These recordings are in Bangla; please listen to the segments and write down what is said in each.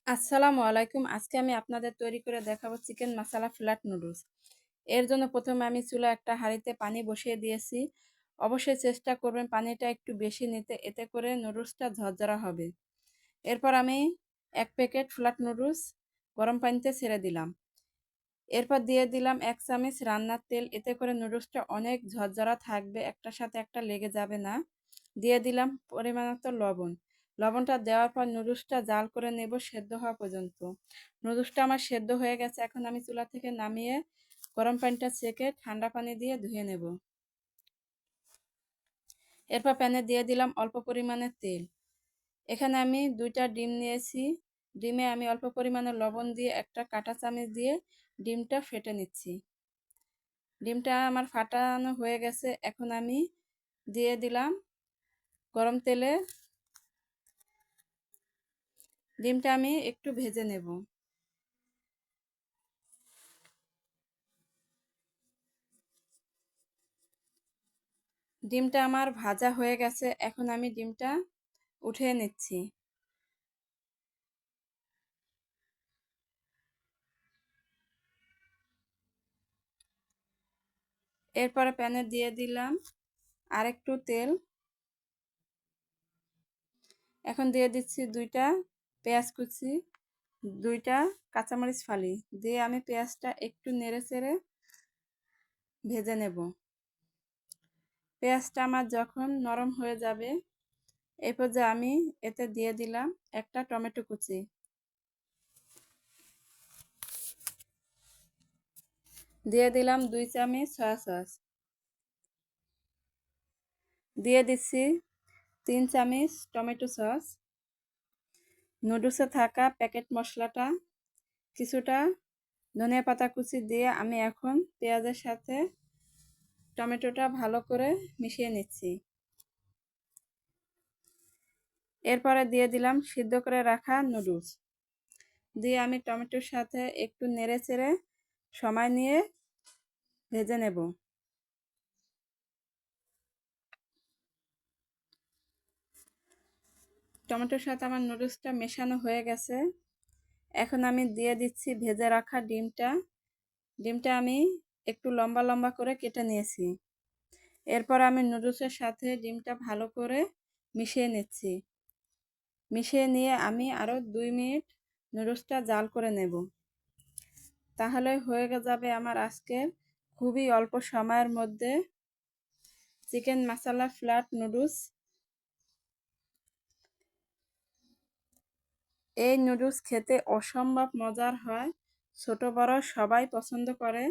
আসসালামু আলাইকুম। আজকে আমি আপনাদের তৈরি করে দেখাবো চিকেন মাসালা ফ্ল্যাট নুডলস। এর জন্য প্রথমে আমি চুলায় একটা হাঁড়িতে পানি বসিয়ে দিয়েছি। অবশ্যই চেষ্টা করবেন পানিটা একটু বেশি নিতে, এতে করে নুডলসটা ঝরঝরা হবে। এরপর আমি 1 প্যাকেট ফ্ল্যাট নুডলস গরম পানিতে ছেড়ে দিলাম। এরপর দিয়ে দিলাম 1 চামচ রান্নার তেল, এতে করে নুডলসটা অনেক ঝরঝরা থাকবে, একটার সাথে একটা লেগে যাবে না। দিয়ে দিলাম পরিমাণমতো লবণ। লবণটা দেওয়ার পর নুডলসটা জাল করে নেব সেদ্ধ হওয়া পর্যন্ত। নুডলসটা আমার সেদ্ধ হয়ে গেছে, এখন আমি চুলা থেকে নামিয়ে গরম পানিটা ছেঁকে ঠান্ডা পানি দিয়ে ধুয়ে নেব। এরপর প্যানে দিয়ে দিলাম অল্প পরিমাণে তেল। এখানে আমি 2টা ডিম নিয়েছি। ডিমে আমি অল্প পরিমাণে লবণ দিয়ে একটা কাঁটা চামচ দিয়ে ডিমটা ফেটে নিচ্ছি। ডিমটা আমার ফাটানো হয়ে গেছে, এখন আমি দিয়ে দিলাম গরম তেলে। ডিমটা আমি একটু ভেজে নেব। ডিমটা আমার ভাজা হয়ে গেছে, এখন আমি ডিমটা উঠিয়ে নিচ্ছি। এরপরে প্যানে দিয়ে দিলাম আরেকটু তেল। এখন দিয়ে দিচ্ছি 2টা পেঁয়াজ কুচি, 2টা কাঁচামরিচ ফালি দিয়ে আমি পেঁয়াজটা একটু নেড়ে চেড়ে ভেজে নেব। পেঁয়াজটা আমার যখন নরম হয়ে যাবে, এই পর্যায়ে আমি এতে দিয়ে দিলাম একটা টমেটো কুচি, দিয়ে দিলাম 2 চামচ সয়া সস, দিয়ে দিচ্ছি 3 চামচ টমেটো সস, নুডলসে থাকা প্যাকেট মশলাটা, কিছুটা ধনিয়া পাতা কুচি দিয়ে আমি এখন পেঁয়াজের সাথে টমেটোটা ভালো করে মিশিয়ে নিচ্ছি। এরপরে দিয়ে দিলাম সিদ্ধ করে রাখা নুডলস, দিয়ে আমি টমেটোর সাথে একটু নেড়ে চেড়ে সময় নিয়ে ভেজে নেব। টমেটোর সাথে আমার নুডলসটা মেশানো হয়ে গেছে, এখন আমি দিয়ে দিচ্ছি ভেজে রাখা ডিমটা। ডিমটা আমি একটু লম্বা লম্বা করে কেটে নিয়েছি। এরপর আমি নুডলসের সাথে ডিমটা ভালো করে মিশিয়ে নিচ্ছি। মিশিয়ে নিয়ে আমি আরও 2 মিনিট নুডলসটা জাল করে নেব। তাহলে হয়ে যাবে আমার আজকের খুবই অল্প সময়ের মধ্যে চিকেন মাসালা ফ্ল্যাট নুডলস। এই নুডলস খেতে অসম্ভব মজার হয়, ছোট বড় সবাই পছন্দ করে।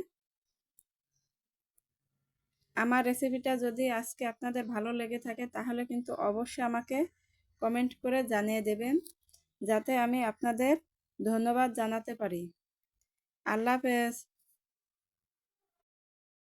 আমার রেসিপিটা যদি আজকে আপনাদের ভালো লেগে থাকে তাহলে কিন্তু অবশ্যই আমাকে কমেন্ট করে জানিয়ে দেবেন, যাতে আমি আপনাদের ধন্যবাদ জানাতে পারি। আল্লাহ হাফেজ।